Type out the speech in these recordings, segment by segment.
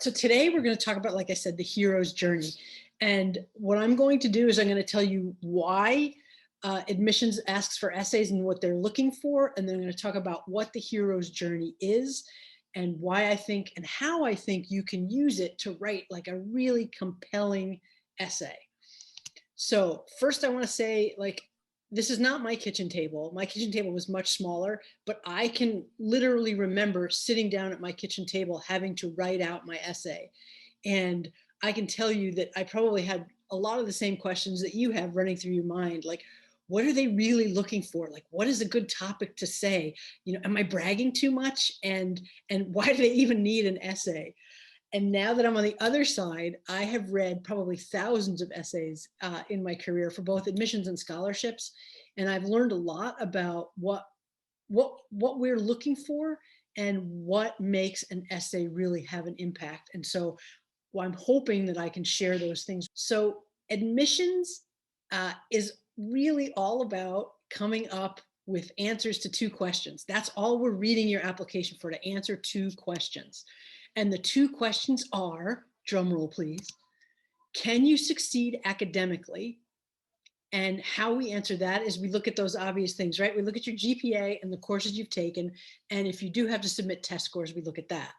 So today we're going to talk about, like I said, the hero's journey. And what I'm going to do is I'm going to tell you why admissions asks for essays and what they're looking for. And then I'm going to talk about what the hero's journey is and why I think and how I think you can use it to write like a really compelling essay. So first I want to say, like, this is not my kitchen table. My kitchen table was much smaller, but I can literally remember sitting down at my kitchen table having to write out my essay. And I can tell you that I probably had a lot of the same questions that you have running through your mind. Like, what are they really looking for? Like, what is a good topic to say? You know, am I bragging too much? And why do they even need an essay? And now that I'm on the other side, I have read probably thousands of essays in my career for both admissions and scholarships. And I've learned a lot about what we're looking for and what makes an essay really have an impact. And so I'm hoping that I can share those things. So admissions is really all about coming up with answers to two questions. That's all we're reading your application for, to answer two questions. And the two questions are, drum roll please, can you succeed academically? And how we answer that is we look at those obvious things, right? We look at your GPA and the courses you've taken. And if you do have to submit test scores, we look at that.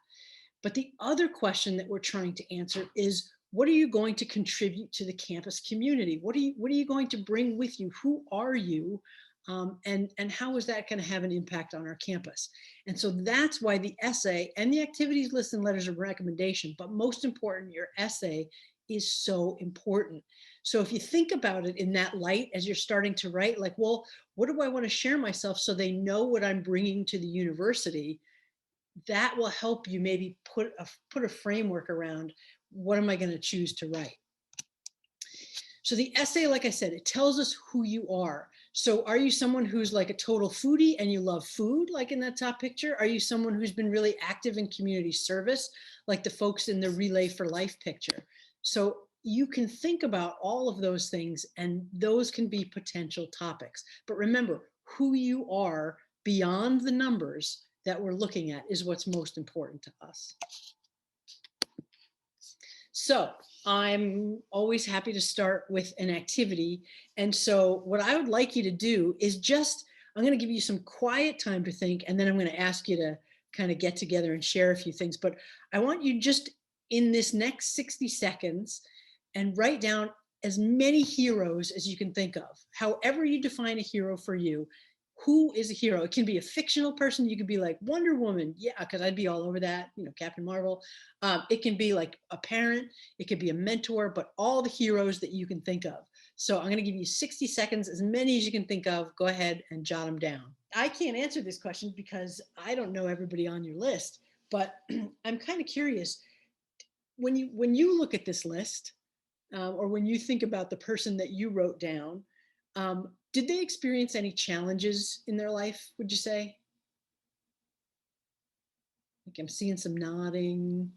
But the other question that we're trying to answer is, what are you going to contribute to the campus community? What are you going to bring with you? Who are you? And how is that going to have an impact on our campus? And so that's why the essay and the activities list and letters of recommendation, but most important, your essay is so important. So if you think about it in that light as you're starting to write, like, well, what do I want to share myself so they know what I'm bringing to the university? That will help you maybe put a framework around what am I going to choose to write. So the essay, like I said, it tells us who you are. So are you someone who's like a total foodie and you love food, like in that top picture? Are you someone who's been really active in community service, like the folks in the Relay for Life picture? So you can think about all of those things, and those can be potential topics. But remember, who you are beyond the numbers that we're looking at is what's most important to us. So I'm always happy to start with an activity. And so what I would like you to do is I'm going to give you some quiet time to think, and then I'm going to ask you to kind of get together and share a few things. But I want you just in this next 60 seconds and write down as many heroes as you can think of. However you define a hero for you, who is a hero? It can be a fictional person. You could be like Wonder Woman. Yeah, because I'd be all over that, you know, Captain Marvel. It can be like a parent. It could be a mentor, but all the heroes that you can think of. So I'm going to give you 60 seconds, as many as you can think of. Go ahead and jot them down. I can't answer this question because I don't know everybody on your list, but I'm kind of curious. When you look at this list, or when you think about the person that you wrote down, did they experience any challenges in their life, would you say? Like, I'm seeing some nodding.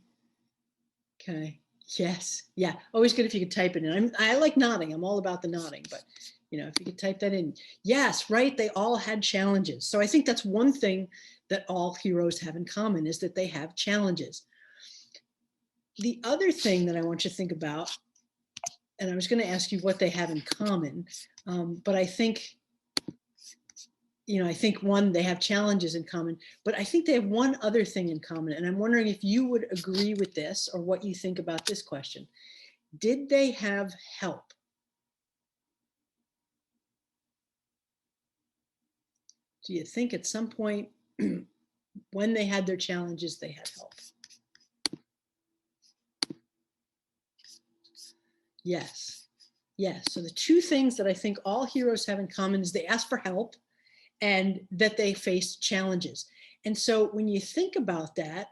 Okay. Yes. Yeah. Always good if you could type it in. I like nodding. I'm all about the nodding, but you know, if you could type that in. Yes, right. They all had challenges. So I think that's one thing that all heroes have in common, is that they have challenges. The other thing that I want you to think about, and I was going to ask you what they have in common, but I think, you know, I think one, they have challenges in common, but I think they have one other thing in common. And I'm wondering if you would agree with this or what you think about this question. Did they have help? Do you think at some point when they had their challenges, they had help? Yes. Yes. So the two things that I think all heroes have in common is they ask for help and that they face challenges. And so when you think about that,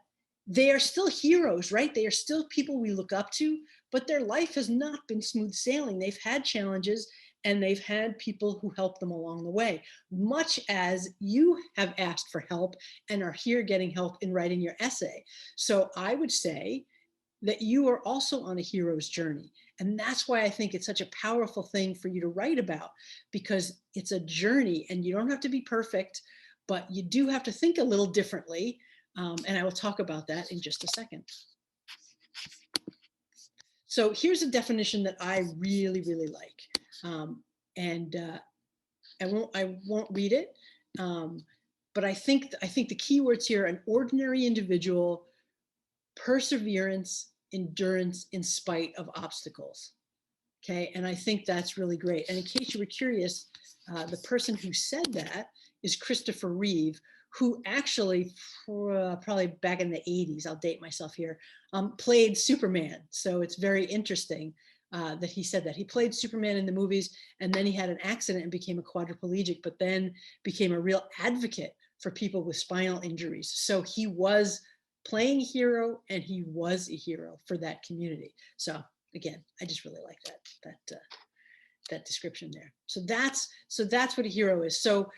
they are still heroes, right? They are still people we look up to, but their life has not been smooth sailing. They've had challenges and they've had people who help them along the way, much as you have asked for help and are here getting help in writing your essay. So I would say that you are also on a hero's journey. And that's why I think it's such a powerful thing for you to write about, because it's a journey and you don't have to be perfect, but you do have to think a little differently. And I will talk about that in just a second. So here's a definition that I really, really like. And I won't read it. But I think the key words here: an ordinary individual, perseverance, endurance in spite of obstacles. Okay, and I think that's really great. And in case you were curious, the person who said that is Christopher Reeve, who actually, probably back in the 80s, I'll date myself here, played Superman. So it's very interesting that he said that. He played Superman in the movies, and then he had an accident and became a quadriplegic, but then became a real advocate for people with spinal injuries. So he was playing a hero, and he was a hero for that community. So again, I just really like that description there. So that's what a hero is. So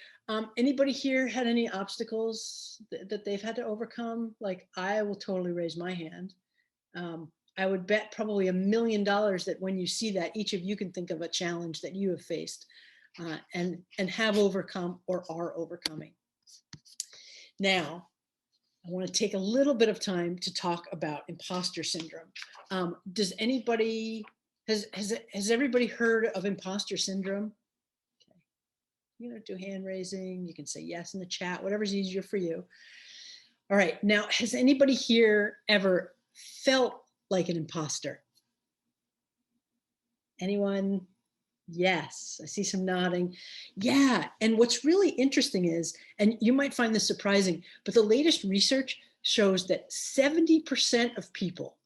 anybody here had any obstacles that they've had to overcome? Like, I will totally raise my hand. I would bet probably $1 million that when you see that, each of you can think of a challenge that you have faced and have overcome or are overcoming. Now, I want to take a little bit of time to talk about imposter syndrome. Does anybody, has everybody heard of imposter syndrome? Okay. You know, do hand raising, you can say yes in the chat, whatever's easier for you. All right, now, has anybody here ever felt like an imposter? Anyone? Yes, I see some nodding. Yeah, and what's really interesting is, and you might find this surprising, but the latest research shows that 70% of people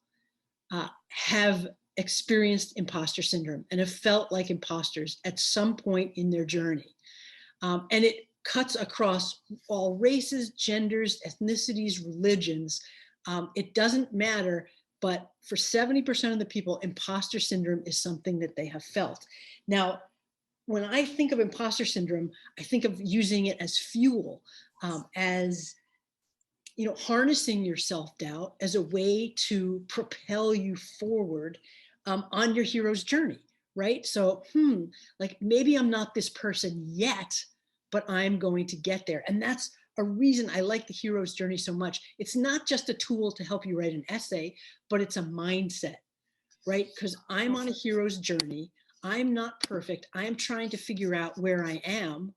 have experienced imposter syndrome and have felt like imposters at some point in their journey. And it cuts across all races, genders, ethnicities, religions. It doesn't matter. But for 70% of the people, imposter syndrome is something that they have felt. Now, when I think of imposter syndrome, I think of using it as fuel, as, you know, harnessing your self-doubt as a way to propel you forward on your hero's journey, right? So, like, maybe I'm not this person yet, but I'm going to get there. And that's a reason I like the hero's journey so much. It's not just a tool to help you write an essay, but it's a mindset, right? Because I'm on a hero's journey. I'm not perfect. I'm trying to figure out where I am.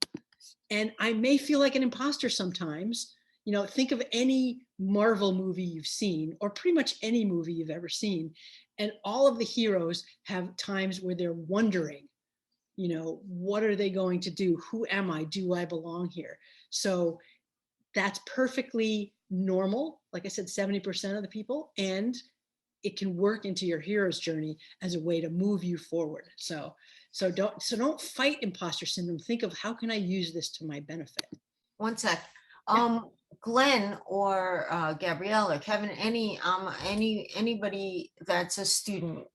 And I may feel like an imposter sometimes. You know, think of any Marvel movie you've seen, or pretty much any movie you've ever seen. And all of the heroes have times where they're wondering, you know, what are they going to do? Who am I? Do I belong here? So that's perfectly normal. Like I said, 70% of the people, and it can work into your hero's journey as a way to move you forward. So don't fight imposter syndrome. Think of, how can I use this to my benefit? One sec. Glenn or Gabrielle or Kevin, anybody that's a student,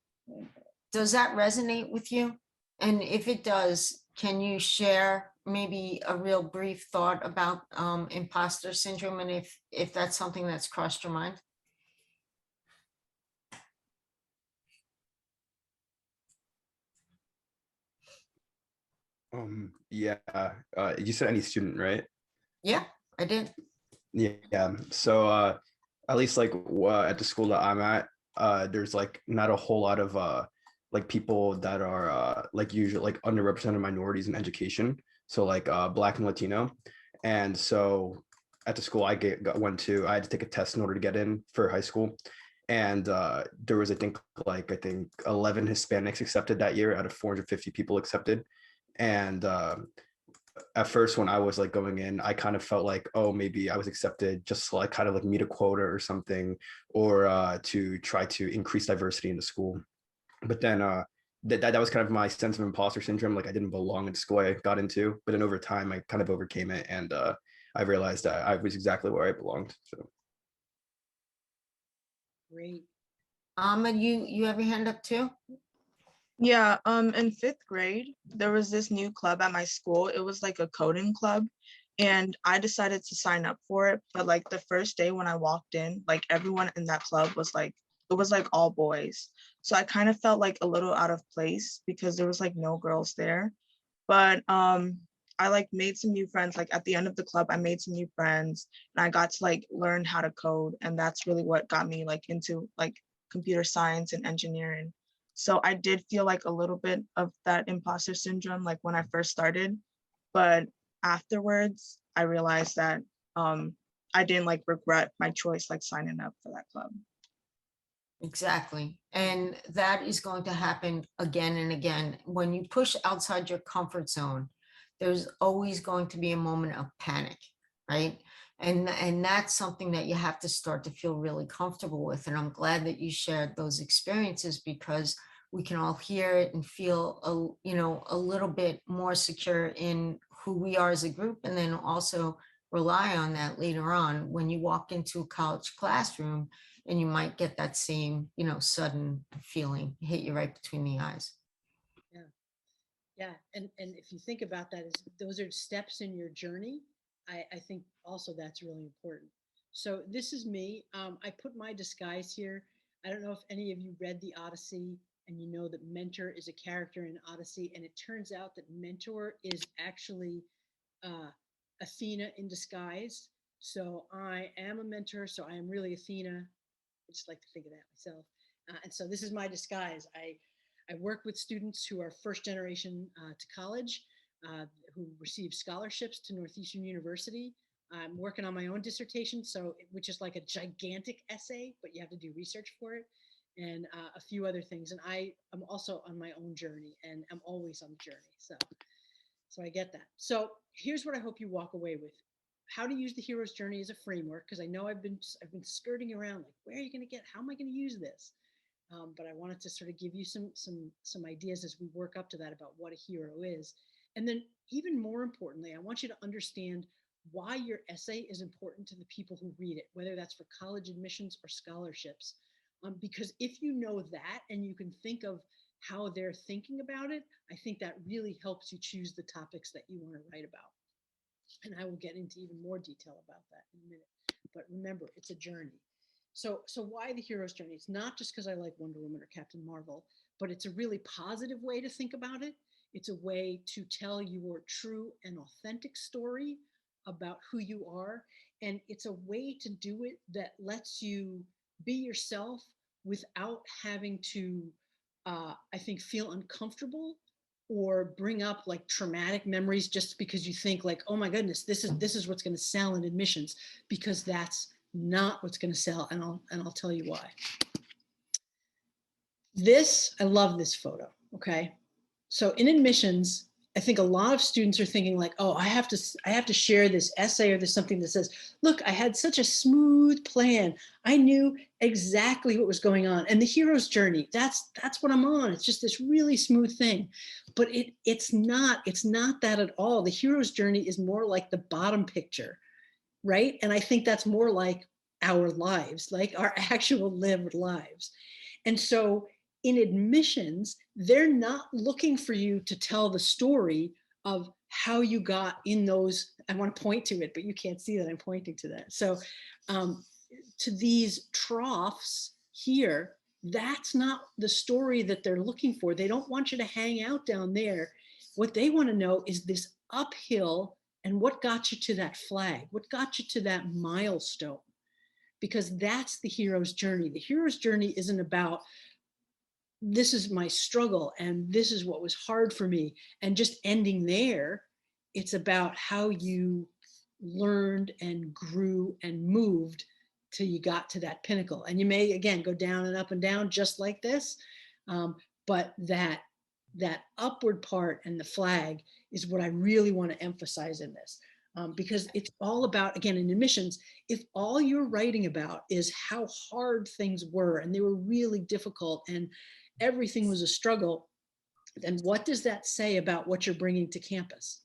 does that resonate with you? And if it does, can you share maybe a real brief thought about imposter syndrome, and if that's something that's crossed your mind? Yeah, you said any student, right? Yeah, I did. Yeah. So at least like at the school that I'm at, there's like not a whole lot of like people that are like usually like underrepresented minorities in education. So like Black and Latino. And so at the school went to, I had to take a test in order to get in for high school. And there was, I think 11 Hispanics accepted that year out of 450 people accepted. And at first when I was like going in, I kind of felt like, oh, maybe I was accepted just to like kind of like meet a quota or something, or to try to increase diversity in the school. But then that was kind of my sense of imposter syndrome. Like I didn't belong in the school I got into, but then over time I kind of overcame it, and I realized that I was exactly where I belonged. So Great. Ahmed, you have your hand up too? Yeah, in 5th grade, there was this new club at my school. It was like a coding club, and I decided to sign up for it. But like the first day when I walked in, like everyone in that club was like, it was like all boys. So I kind of felt like a little out of place because there was like no girls there. But I like made some new friends. Like at the end of the club, I made some new friends, and I got to like learn how to code. And that's really what got me like into like computer science and engineering. So I did feel like a little bit of that imposter syndrome, like when I first started, but afterwards I realized that I didn't like regret my choice, like signing up for that club. Exactly. And that is going to happen again and again. When you push outside your comfort zone, there's always going to be a moment of panic, right? And that's something that you have to start to feel really comfortable with. And I'm glad that you shared those experiences, because we can all hear it and feel a little bit more secure in who we are as a group, and then also rely on that later on when you walk into a college classroom, and you might get that same, sudden feeling hit you right between the eyes. Yeah. Yeah. And if you think about that, is those are steps in your journey. I think also that's really important. So this is me. I put my disguise here. I don't know if any of you read the Odyssey and you know that Mentor is a character in Odyssey, and it turns out that Mentor is actually uh, Athena in disguise. So I am a mentor. So I am really Athena. I just like to think of that myself. And so this is my disguise. I work with students who are first generation to college, who receive scholarships to Northeastern University. I'm working on my own dissertation, which is like a gigantic essay, but you have to do research for it, and a few other things. And I am also on my own journey, and I'm always on the journey. So I get that. So here's what I hope you walk away with: how to use the hero's journey as a framework, because I know I've been skirting around, like, where are you going to get, how am I going to use this? But I wanted to sort of give you some ideas as we work up to that about what a hero is. And then even more importantly, I want you to understand why your essay is important to the people who read it, whether that's for college admissions or scholarships. Because if you know that and you can think of how they're thinking about it, I think that really helps you choose the topics that you want to write about. And I will get into even more detail about that in a minute. But remember, it's a journey. So why the hero's journey? It's not just because I like Wonder Woman or Captain Marvel, but it's a really positive way to think about it. It's a way to tell your true and authentic story about who you are. And it's a way to do it that lets you be yourself without having to, I think, feel uncomfortable or bring up like traumatic memories just because you think like, oh my goodness, this is what's going to sell in admissions, because that's not what's going to sell. And I'll tell you why. I love this photo. Okay. So in admissions, I think a lot of students are thinking like, oh, I have to share this essay or there's something that says, look, I had such a smooth plan. I knew exactly what was going on. And the hero's journey, that's what I'm on. It's just this really smooth thing. But it's not that at all. The hero's journey is more like the bottom picture, right? And I think that's more like our lives, like our actual lived lives. And so in admissions, they're not looking for you to tell the story of how you got in those. I want to point to it, but you can't see that I'm pointing to that. So to these troughs here, that's not the story that they're looking for. They don't want you to hang out down there. What they want to know is this uphill and what got you to that flag, what got you to that milestone, because that's the hero's journey. The hero's journey isn't about, this is my struggle and this is what was hard for me, and just ending there. It's about how you learned and grew and moved till you got to that pinnacle. And you may again go down and up and down just like this, but that upward part and the flag is what I really want to emphasize in this. Because it's all about, again, in admissions, if all you're writing about is how hard things were and they were really difficult and everything was a struggle, then what does that say about what you're bringing to campus?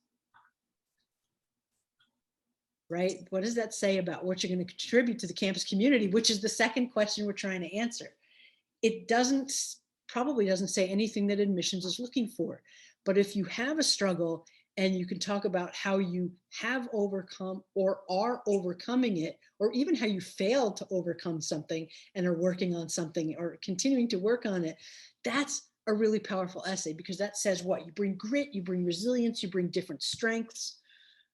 Right? What does that say about what you're going to contribute to the campus community, which is the second question we're trying to answer? It probably doesn't say anything that admissions is looking for. But if you have a struggle and you can talk about how you have overcome or are overcoming it, or even how you failed to overcome something and are working on something or continuing to work on it, that's a really powerful essay, because that says what? You bring grit, you bring resilience, you bring different strengths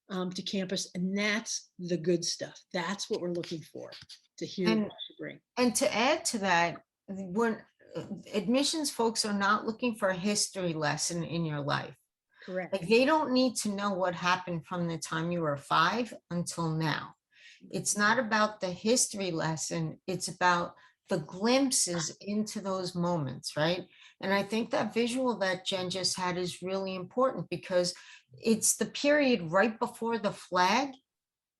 to campus, and that's the good stuff. That's what we're looking for, to hear what you bring. And to add to that, when admissions folks are not looking for a history lesson in your life. Correct. Like, they don't need to know what happened from the time you were 5 until now. It's not about the history lesson. It's about the glimpses into those moments, right? And I think that visual that Jen just had is really important, because it's the period right before the flag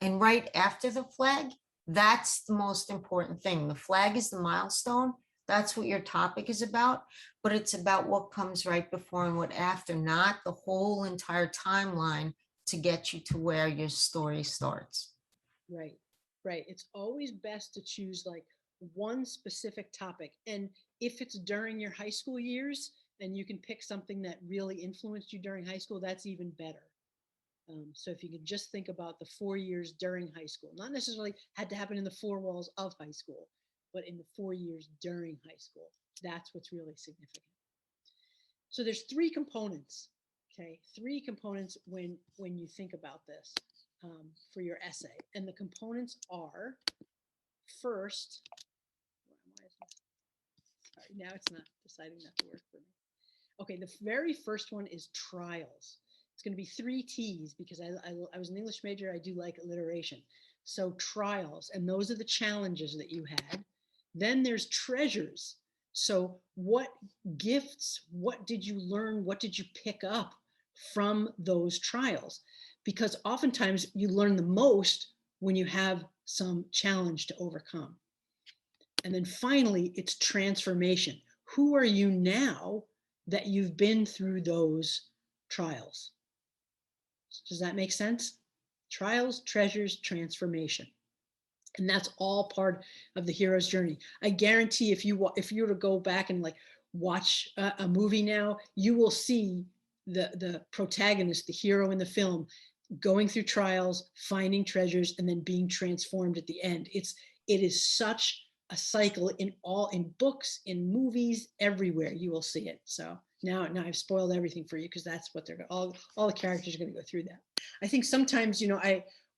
and right after the flag. That's the most important thing. The flag is the milestone. That's what your topic is about, but it's about what comes right before and what after, not the whole entire timeline to get you to where your story starts. Right, right. It's always best to choose like one specific topic. And if it's during your high school years, then you can pick something that really influenced you during high school. That's even better. So if you could just think about the 4 years during high school, not necessarily had to happen in the 4 walls of high school, but in the 4 years during high school, that's what's really significant. So there's 3 components, okay? 3 components when you think about this for your essay. And the components are, first, sorry, now it's not deciding not to work for me. Okay, the very first one is trials. It's going to be 3 T's, because I was an English major. I do like alliteration. So trials, and those are the challenges that you had. Then there's treasures. So what gifts, what did you learn? What did you pick up from those trials? Because oftentimes you learn the most when you have some challenge to overcome. And then finally, it's transformation. Who are you now that you've been through those trials? Does that make sense? Trials, treasures, transformation. And that's all part of the hero's journey. I guarantee if you were to go back and like watch a movie now, you will see the protagonist, the hero in the film, going through trials, finding treasures, and then being transformed at the end. It is such a cycle in books, in movies, everywhere you will see it. So now I've spoiled everything for you, because that's what they're all the characters are going to go through that. I think sometimes,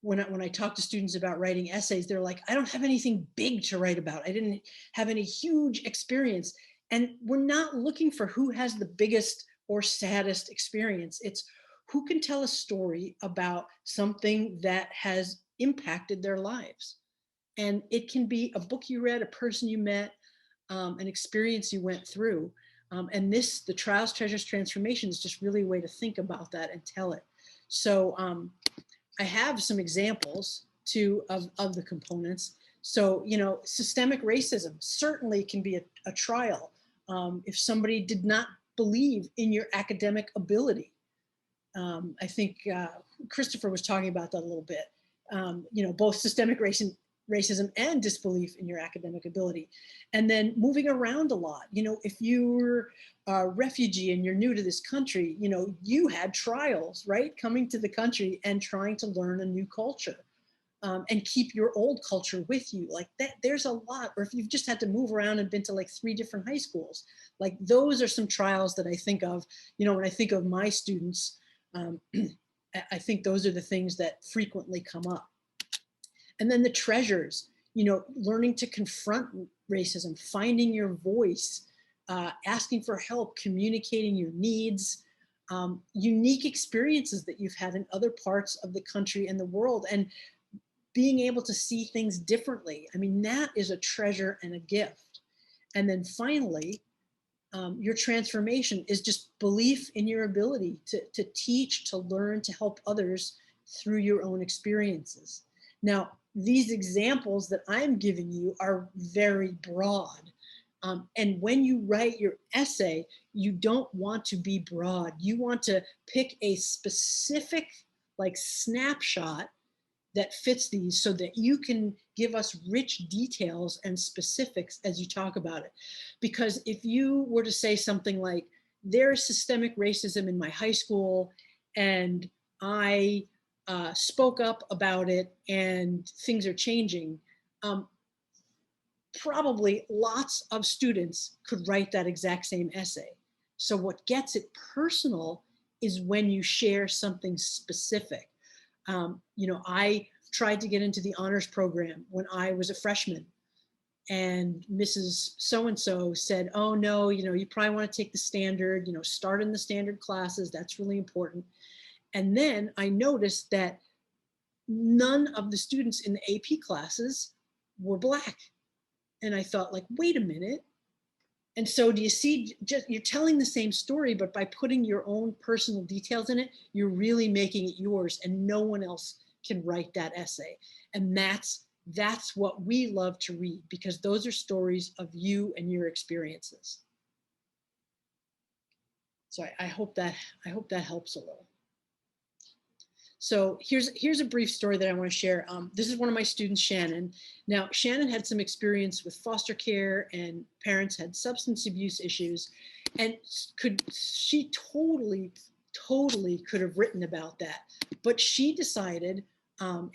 when I talk to students about writing essays, they're like, I don't have anything big to write about. I didn't have any huge experience. And we're not looking for who has the biggest or saddest experience. It's who can tell a story about something that has impacted their lives. And it can be a book you read, a person you met, an experience you went through. And the trials, treasures, transformation is just really a way to think about that and tell it. So I have some examples too of the components. So, systemic racism certainly can be a trial. If somebody did not believe in your academic ability. I think Christopher was talking about that a little bit. Both systemic racism and disbelief in your academic ability. And then moving around a lot. If you're a refugee and you're new to this country, you had trials, right? Coming to the country and trying to learn a new culture and keep your old culture with you. Like that, there's a lot. Or if you've just had to move around and been to like 3 different high schools, like those are some trials that I think of, when I think of my students. I think those are the things that frequently come up. And then the treasures, learning to confront racism, finding your voice, asking for help, communicating your needs, unique experiences that you've had in other parts of the country and the world, and being able to see things differently. I mean, that is a treasure and a gift. And then finally, your transformation is just belief in your ability to teach, to learn, to help others through your own experiences. Now, these examples that I'm giving you are very broad. And when you write your essay, you don't want to be broad. You want to pick a specific snapshot that fits these, so that you can give us rich details and specifics as you talk about it. Because if you were to say something like, there's systemic racism in my high school and I spoke up about it and things are changing, probably lots of students could write that exact same essay. So what gets it personal is when you share something specific. I tried to get into the honors program when I was a freshman, and Mrs. So-and-so said, oh no, you probably want to take the standard, start in the standard classes. That's really important. And then I noticed that none of the students in the AP classes were Black. And I thought, like, wait a minute. And so do you see, just you're telling the same story, but by putting your own personal details in it, you're really making it yours, and no one else can write that essay. And that's what we love to read, because those are stories of you and your experiences. So I hope that helps a little. So here's a brief story that I want to share. This is one of my students, Shannon. Now, Shannon had some experience with foster care, and parents had substance abuse issues, and she totally could have written about that. But she decided,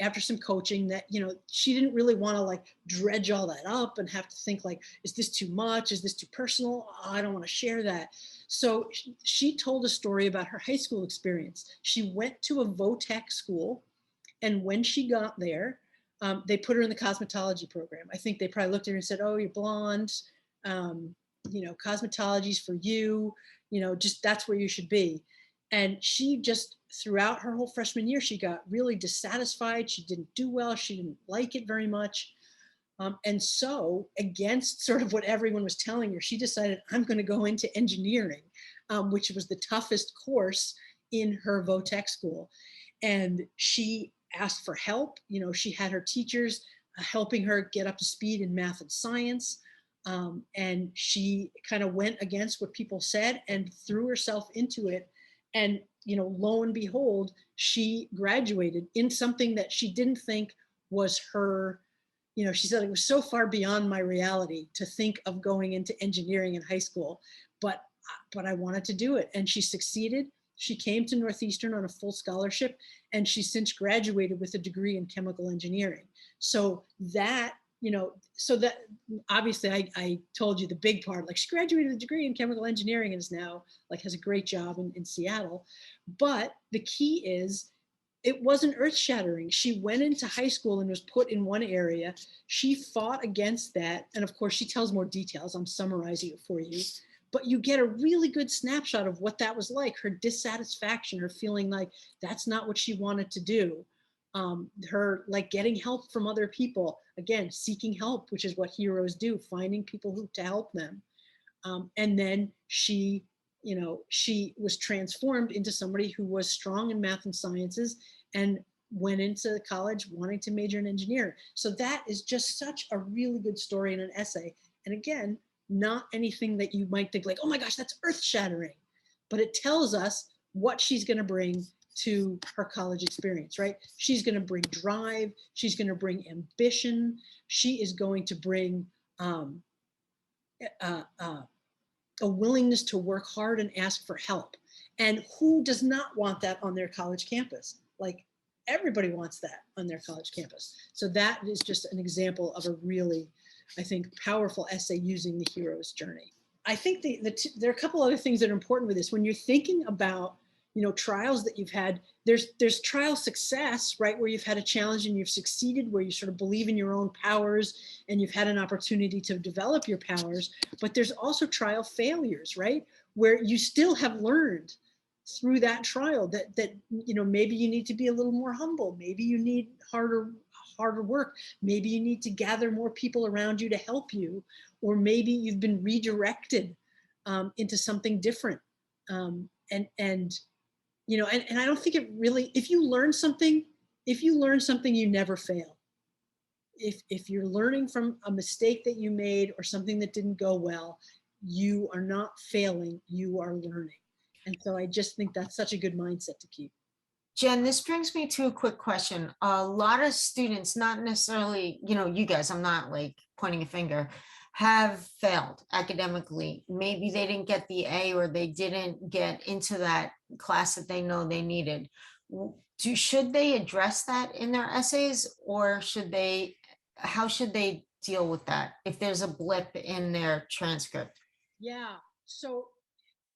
after some coaching, that she didn't really want to like dredge all that up and have to think like, is this too much? Is this too personal? Oh, I don't want to share that. So she told a story about her high school experience. She went to a VOTEC school, and when she got there, they put her in the cosmetology program. I think they probably looked at her and said, oh, you're blonde, cosmetology's for you, just that's where you should be. And she just, throughout her whole freshman year, she got really dissatisfied. She didn't do well. She didn't like it very much. And so, against sort of what everyone was telling her, she decided, I'm going to go into engineering, which was the toughest course in her VOTEC school. And she asked for help. She had her teachers helping her get up to speed in math and science. And she kind of went against what people said and threw herself into it. And, lo and behold, she graduated in something that she didn't think was her. She said, it was so far beyond my reality to think of going into engineering in high school, but I wanted to do it. And she succeeded. She came to Northeastern on a full scholarship, and she's since graduated with a degree in chemical engineering. So that, obviously I told you the big part, like she graduated with a degree in chemical engineering and is now like has a great job in Seattle. But the key is, it wasn't earth-shattering. She went into high school and was put in one area. She fought against that. And of course, she tells more details. I'm summarizing it for you. But you get a really good snapshot of what that was like, her dissatisfaction, her feeling like that's not what she wanted to do. Her like getting help from other people, again, seeking help, which is what heroes do, finding people to help them. And then she was transformed into somebody who was strong in math and sciences and went into college wanting to major in engineering. So that is just such a really good story in an essay. And again, not anything that you might think like, oh my gosh, that's earth-shattering. But it tells us what she's going to bring to her college experience, right? She's going to bring drive. She's going to bring ambition. She is going to bring a willingness to work hard and ask for help. And who does not want that on their college campus? Like, everybody wants that on their college campus. So that is just an example of a really, I think, powerful essay using the hero's journey. I think there are a couple other things that are important with this. When you're thinking about, trials that you've had, there's trial success, right? Where you've had a challenge and you've succeeded, where you sort of believe in your own powers and you've had an opportunity to develop your powers. But there's also trial failures, right? Where you still have learned through that trial that maybe you need to be a little more humble. Maybe you need harder work. Maybe you need to gather more people around you to help you, or maybe you've been redirected into something different. And I don't think it really, if you learn something, you never fail. If you're learning from a mistake that you made or something that didn't go well, you are not failing, you are learning. And so I just think that's such a good mindset to keep. Jen, this brings me to a quick question. A lot of students, not necessarily, you guys, I'm not like pointing a finger, have failed academically. Maybe they didn't get the A, or they didn't get into that class that they know they needed. Should they address that in their essays, or how should they deal with that if there's a blip in their transcript? Yeah, so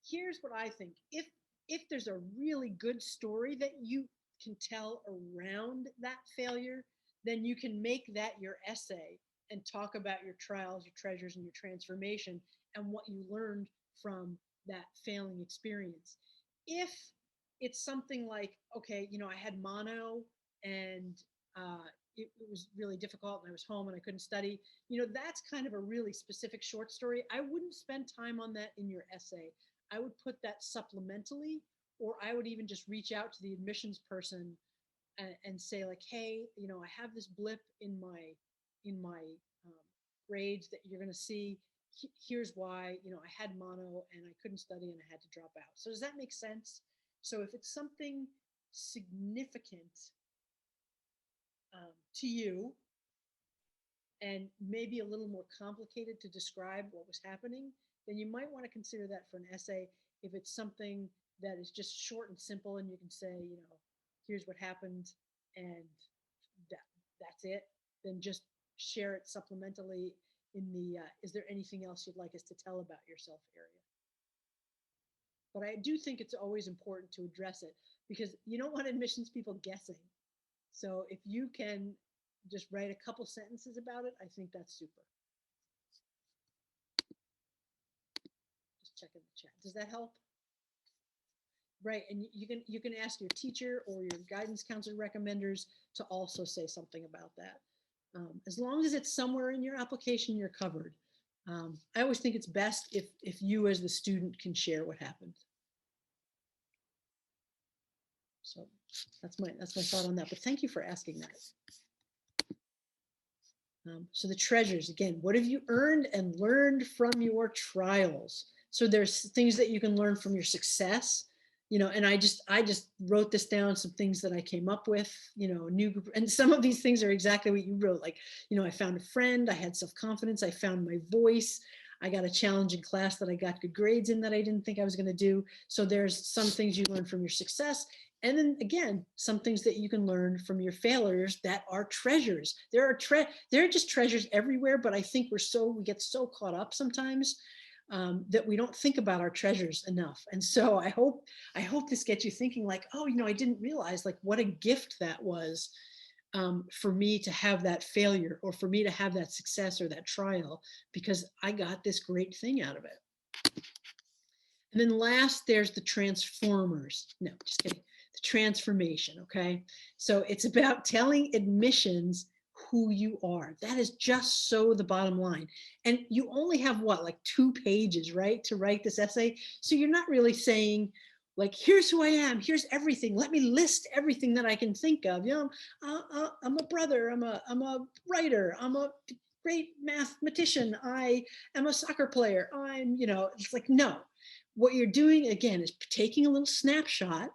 here's what I think. If there's a really good story that you can tell around that failure, then you can make that your essay and talk about your trials, your treasures, and your transformation and what you learned from that failing experience. If it's something like, okay, I had mono and it was really difficult and I was home and I couldn't study, that's kind of a really specific short story. I wouldn't spend time on that in your essay. I would put that supplementally, or I would even just reach out to the admissions person and say like, hey, I have this blip in my um, grades that you're going to see. Here's why. I had mono and I couldn't study and I had to drop out. So does that make sense? So if it's something significant to you and maybe a little more complicated to describe what was happening, then you might want to consider that for an essay. If it's something that is just short and simple and you can say, here's what happened and that's it, then just share it supplementally in the is there anything else you'd like us to tell about yourself area. But I do think it's always important to address it because you don't want admissions people guessing. So if you can just write a couple sentences about it, I think that's super. Just checking the chat. Does that help? Right, and you can ask your teacher or your guidance counselor recommenders to also say something about that. As long as it's somewhere in your application, you're covered. I always think it's best if you as the student can share what happened. So that's my thought on that. But thank you for asking that. So the treasures, again, what have you earned and learned from your trials? So there's things that you can learn from your success, and I just wrote this down, some things that I came up with, new group, and some of these things are exactly what you wrote. Like, I found a friend, I had self-confidence, I found my voice, I got a challenging class that I got good grades in that I didn't think I was going to do. So there's some things you learn from your success. And then again, some things that you can learn from your failures that are treasures. There are just treasures everywhere, but I think we get so caught up sometimes that we don't think about our treasures enough. And so I hope this gets you thinking like, oh, I didn't realize like what a gift that was for me to have that failure or for me to have that success or that trial, because I got this great thing out of it. And then last, there's the transformers. No, just kidding. The transformation, okay? So it's about telling admissions who you are. That is just so the bottom line. And you only have what, like 2 pages, right, to write this essay? So you're not really saying, like, here's who I am, here's everything, let me list everything that I can think of. I'm a brother, I'm a writer, I'm a great mathematician, I am a soccer player, it's like, no. What you're doing, again, is taking a little snapshot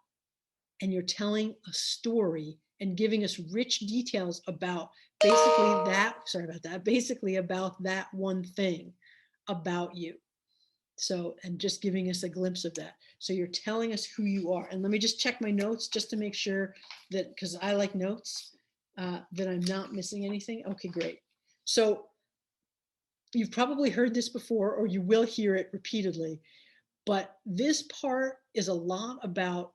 and you're telling a story and giving us rich details about basically about that one thing about you. So, and just giving us a glimpse of that. So you're telling us who you are. And let me just check my notes just to make sure that, because I like notes, that I'm not missing anything. Okay, great. So you've probably heard this before, or you will hear it repeatedly. But this part is a lot about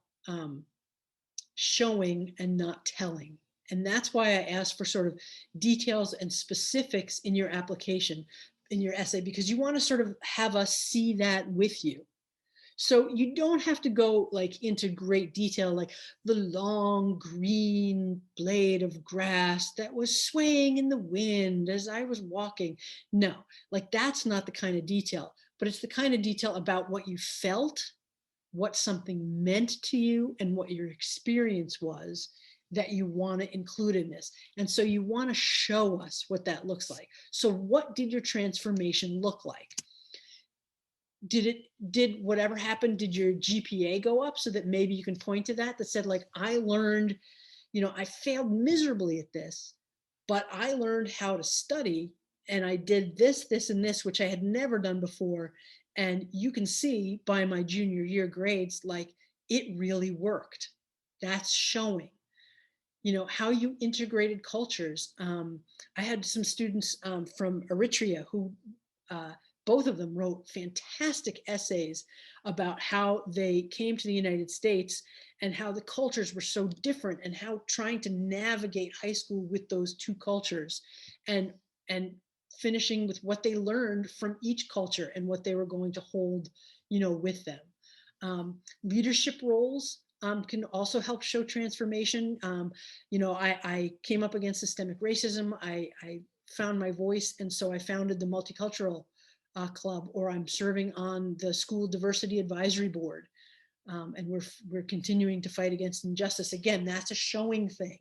showing and not telling. And that's why I asked for sort of details and specifics in your application, in your essay, because you want to sort of have us see that with you. So you don't have to go like into great detail, like the long green blade of grass that was swaying in the wind as I was walking. No, like that's not the kind of detail, but it's the kind of detail about what you felt, what something meant to you, and what your experience was that you want to include in this. And so you want to show us what that looks like. So what did your transformation look like? Did whatever happened, did your GPA go up so that maybe you can point to that said like, I learned, I failed miserably at this, but I learned how to study and I did this, this, and this, which I had never done before. And you can see by my junior year grades, like it really worked. That's showing. How you integrated cultures. I had some students from Eritrea who both of them wrote fantastic essays about how they came to the United States and how the cultures were so different and how trying to navigate high school with those 2 cultures and finishing with what they learned from each culture and what they were going to hold, with them. Leadership roles can also help show transformation. I came up against systemic racism. I found my voice, and so I founded the Multicultural Club, or I'm serving on the School Diversity Advisory Board. And we're continuing to fight against injustice. Again, that's a showing thing.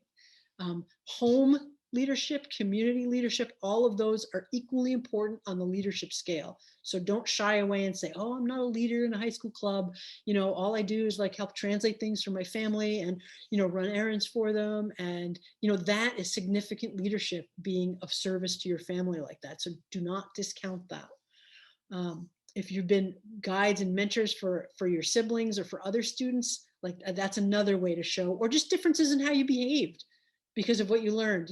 Home leadership, community leadership, all of those are equally important on the leadership scale. So don't shy away and say, oh, I'm not a leader in a high school club. All I do is like help translate things for my family and, run errands for them. And, that is significant leadership, being of service to your family like that. So do not discount that. If you've been guides and mentors for your siblings or for other students, like that's another way to show, or just differences in how you behaved because of what you learned.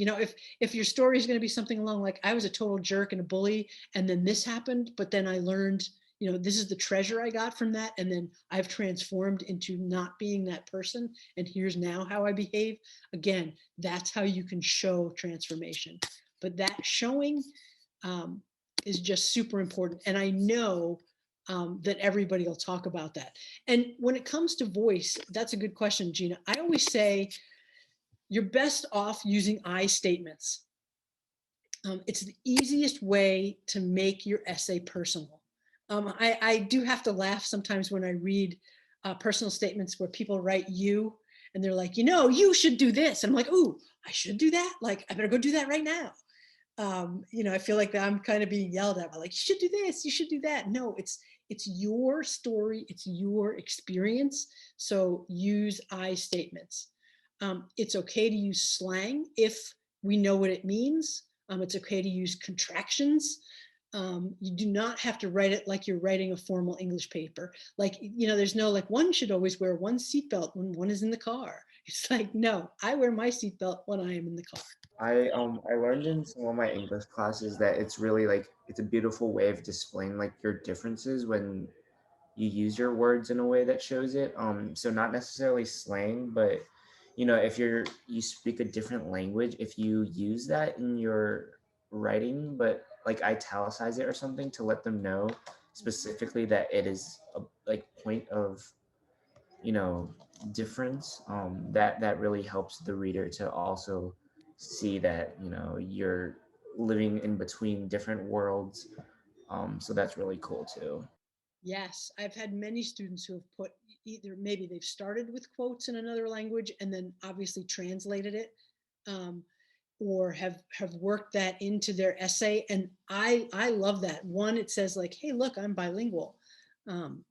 If your story is going to be something along like, I was a total jerk and a bully, and then this happened, but then I learned, this is the treasure I got from that. And then I've transformed into not being that person. And here's now how I behave. Again, that's how you can show transformation. But that showing, is just super important. And I know that everybody will talk about that. And when it comes to voice, that's a good question, Gina. I always say you're best off using I statements. It's the easiest way to make your essay personal. I do have to laugh sometimes when I read personal statements where people write you and they're like, you should do this. And I'm like, ooh, I should do that? Like, I better go do that right now. I feel like I'm kind of being yelled at by like, you should do this, you should do that. No, it's your story, it's your experience. So use I statements. It's okay to use slang if we know what it means. It's okay to use contractions. You do not have to write it like you're writing a formal English paper. Like, there's no like, one should always wear one seatbelt when one is in the car. It's like, no, I wear my seatbelt when I am in the car. I learned in some of my English classes that it's really like it's a beautiful way of displaying like your differences when you use your words in a way that shows it. So not necessarily slang, but if you speak a different language, if you use that in your writing, but like italicize it or something to let them know specifically that it is a like point of difference, that really helps the reader to also see that you're living in between different worlds, so that's really cool too. Yes, I've had many students who have put either maybe they've started with quotes in another language and then obviously translated it, or have worked that into their essay. And I love that. One, it says like, hey, look, I'm bilingual. And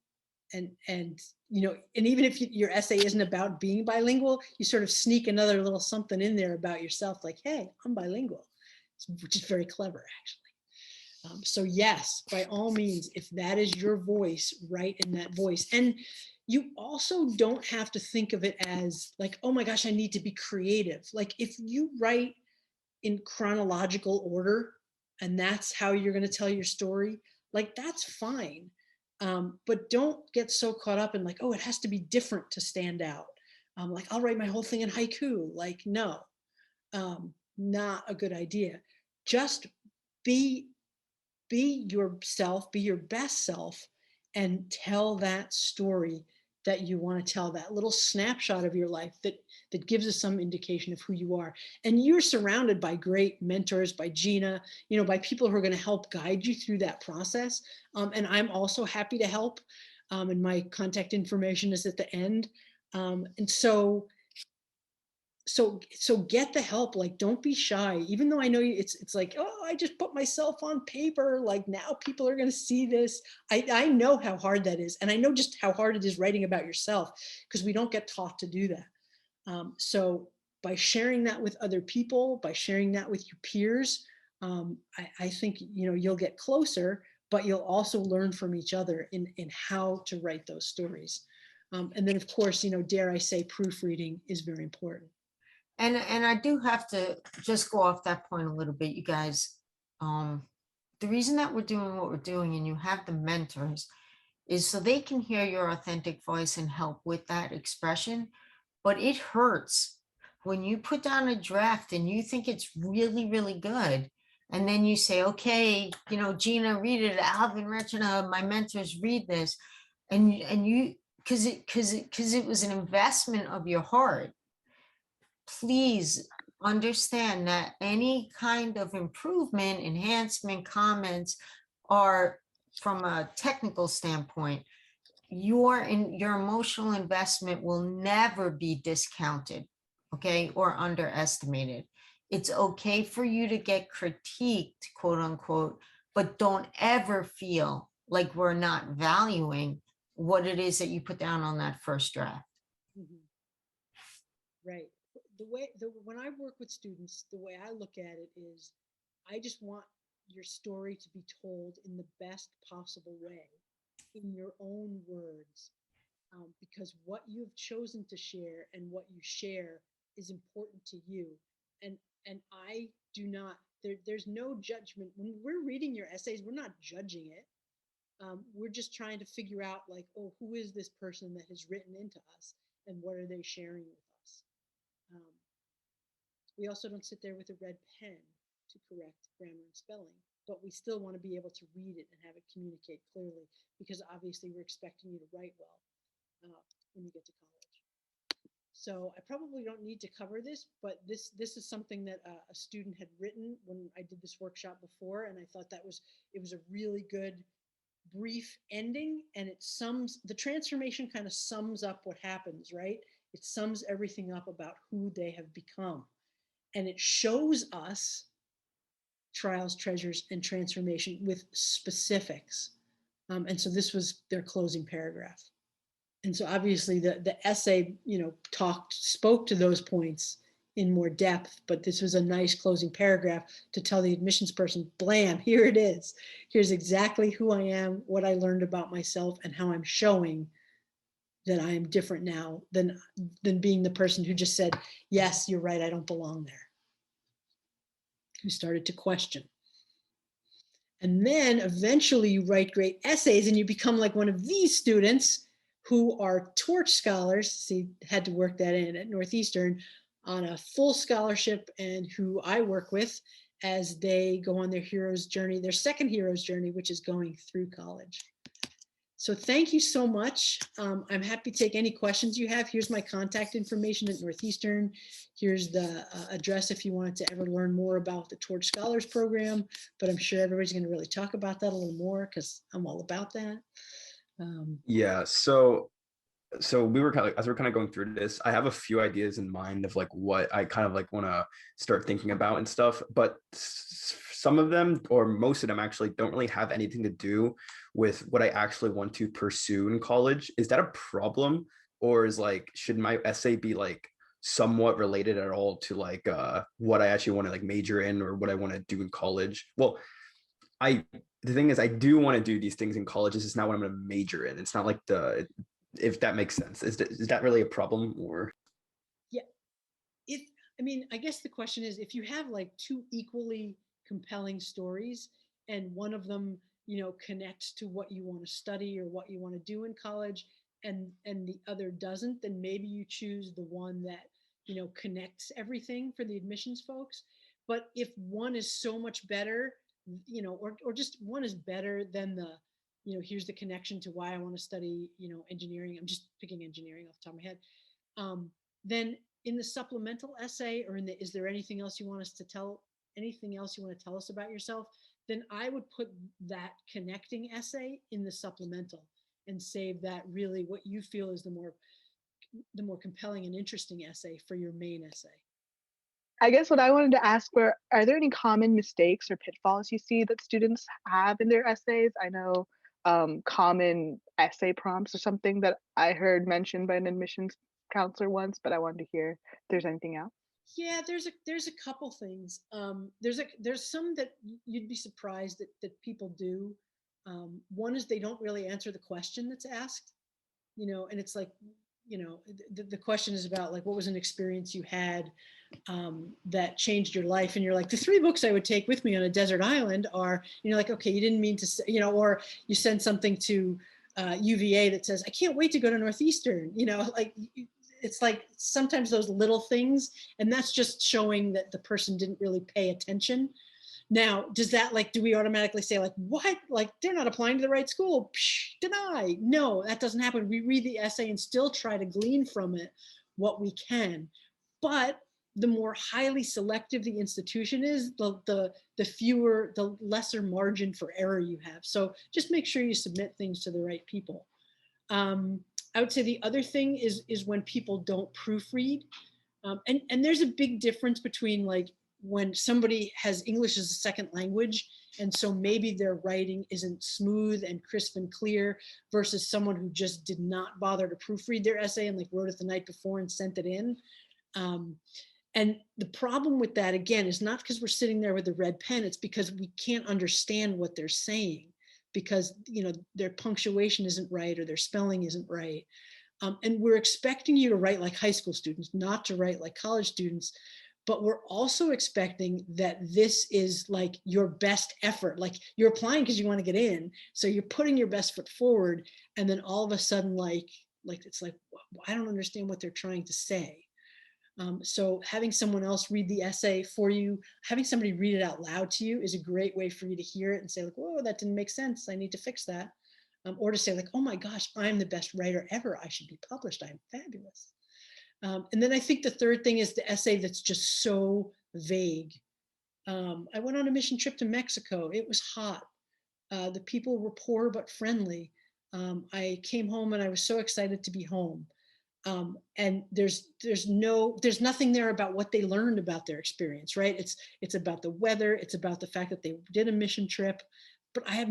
even if your essay isn't about being bilingual, you sort of sneak another little something in there about yourself, like, hey, I'm bilingual, which is very clever, actually. So yes, by all means, if that is your voice, write in that voice. And you also don't have to think of it as like, oh my gosh, I need to be creative. Like if you write in chronological order and that's how you're going to tell your story, like that's fine. But don't get so caught up in like, oh, it has to be different to stand out. Like I'll write my whole thing in haiku. Like, no, not a good idea. Just be yourself, be your best self, and tell that story that you want to tell, that little snapshot of your life that gives us some indication of who you are. And you're surrounded by great mentors, by Gina, by people who are going to help guide you through that process. And I'm also happy to help. And my contact information is at the end. And so get the help. Like, don't be shy, even though I know it's like, oh, I just put myself on paper. Like now people are going to see this. I know how hard that is. And I know just how hard it is writing about yourself because we don't get taught to do that. So by sharing that with other people, by sharing that with your peers, I think, you'll get closer, but you'll also learn from each other in how to write those stories. And then of course, dare I say, proofreading is very important. And I do have to just go off that point a little bit, you guys. The reason that we're doing what we're doing and you have the mentors is so they can hear your authentic voice and help with that expression. But it hurts when you put down a draft and you think it's really, really good. And then you say, okay, you know, Gina, read it. Alvin, Regina, my mentors, read this. And you, because it was an investment of your heart. Please understand that any kind of improvement, enhancement, comments are from a technical standpoint. Your emotional investment will never be discounted, okay, or underestimated. It's okay for you to get critiqued, quote unquote, but don't ever feel like we're not valuing what it is that you put down on that first draft. Mhm. Right. When I work with students, the way I look at it is, I just want your story to be told in the best possible way, in your own words, because what you've chosen to share and what you share is important to you. And I do not. There's no judgment when we're reading your essays. We're not judging it. We're just trying to figure out, like, oh, who is this person that has written into us, and what are they sharing with us? Um, we also don't sit there with a red pen to correct grammar and spelling, but we still want to be able to read it and have it communicate clearly, because obviously we're expecting you to write well when you get to college. So I probably don't need to cover this, but this is something that a student had written when I did this workshop before, and I thought it was a really good brief ending, and the transformation kind of sums up what happens, right? It sums everything up about who they have become. And it shows us trials, treasures, and transformation with specifics. And so this was their closing paragraph. And so obviously the essay, spoke to those points in more depth, but this was a nice closing paragraph to tell the admissions person, blam, here it is. Here's exactly who I am, what I learned about myself, and how I'm showing that I am different now than being the person who just said, yes, you're right, I don't belong there. Who started to question. And then eventually you write great essays and you become like one of these students who are torch scholars. See, had to work that in at Northeastern on a full scholarship, and who I work with as they go on their hero's journey, their second hero's journey, which is going through college. So thank you so much. I'm happy to take any questions you have. Here's my contact information at Northeastern. Here's the address if you wanted to ever learn more about the Torch Scholars Program, but I'm sure everybody's going to really talk about that a little more because I'm all about that. Yeah, so we were kind of, as we're kind of going through this, I have a few ideas in mind of like what I kind of like want to start thinking about and stuff, but some of them, or most of them actually, don't really have anything to do with what I actually want to pursue in college. Is that a problem? Or is like, should my essay be like somewhat related at all to like what I actually want to like major in, or what I want to do in college? Well, the thing is, I do want to do these things in college. This is not what I'm going to major in. It's not like if that makes sense. Is that really a problem? Or yeah, I guess the question is, if you have like two equally compelling stories and one of them, connects to what you want to study or what you want to do in college, and the other doesn't, then maybe you choose the one that, connects everything for the admissions folks. But if one is so much better, or just one is better than the, here's the connection to why I want to study, engineering. I'm just picking engineering off the top of my head. Then in the supplemental essay, or is there anything else you want us to tell, anything else you want to tell us about yourself? Then I would put that connecting essay in the supplemental and save that really what you feel is the more compelling and interesting essay for your main essay. I guess what I wanted to ask were, are there any common mistakes or pitfalls you see that students have in their essays? I know common essay prompts or something that I heard mentioned by an admissions counselor once, but I wanted to hear if there's anything else. Yeah, there's a couple things. There's some that you'd be surprised that people do. One is they don't really answer the question that's asked, and it's like, the question is about like, what was an experience you had that changed your life? And you're like, the 3 books I would take with me on a desert island are, like, okay, you didn't mean to say, or you send something to UVA that says, I can't wait to go to Northeastern, like, it's like sometimes those little things, and that's just showing that the person didn't really pay attention. Now, does that like, do we automatically say like, what? Like they're not applying to the right school, psh, deny. No, that doesn't happen. We read the essay and still try to glean from it what we can. But the more highly selective the institution is, the fewer, the lesser margin for error you have. So just make sure you submit things to the right people. I would say the other thing is when people don't proofread. And there's a big difference between like when somebody has English as a second language, and so maybe their writing isn't smooth and crisp and clear, versus someone who just did not bother to proofread their essay and like wrote it the night before and sent it in. And the problem with that, again, is not because we're sitting there with a red pen, it's because we can't understand what they're saying, because their punctuation isn't right or their spelling isn't right. And we're expecting you to write like high school students, not to write like college students. But we're also expecting that this is like your best effort. Like you're applying because you want to get in. So you're putting your best foot forward. And then all of a sudden, like it's like, I don't understand what they're trying to say. So having someone else read the essay for you, having somebody read it out loud to you is a great way for you to hear it and say like, whoa, that didn't make sense. I need to fix that. Or to say like, oh my gosh, I'm the best writer ever. I should be published. I'm fabulous. And then I think the third thing is the essay that's just so vague. I went on a mission trip to Mexico. It was hot. The people were poor but friendly. I came home and I was so excited to be home. And there's nothing there about what they learned about their experience, right? It's about the weather. It's about the fact that they did a mission trip. But I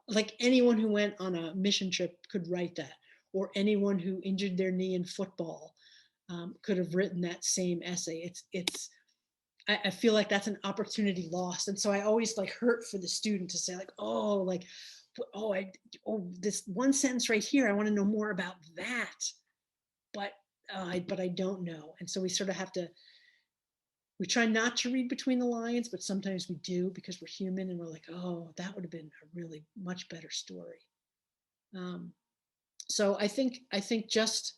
like anyone who went on a mission trip could write that, or anyone who injured their knee in football could have written that same essay. I feel like that's an opportunity lost. And so I always like hurt for the student to say like, this one sentence right here, I want to know more about that. But I don't know. And so we sort of have to, we try not to read between the lines, but sometimes we do because we're human and we're like, oh, that would have been a really much better story. So I think just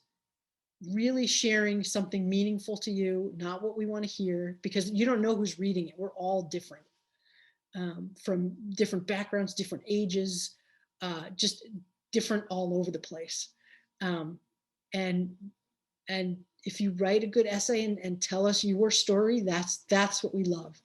really sharing something meaningful to you, not what we want to hear, because you don't know who's reading it. We're all different, from different backgrounds, different ages, just different all over the place. And if you write a good essay and tell us your story, that's what we love.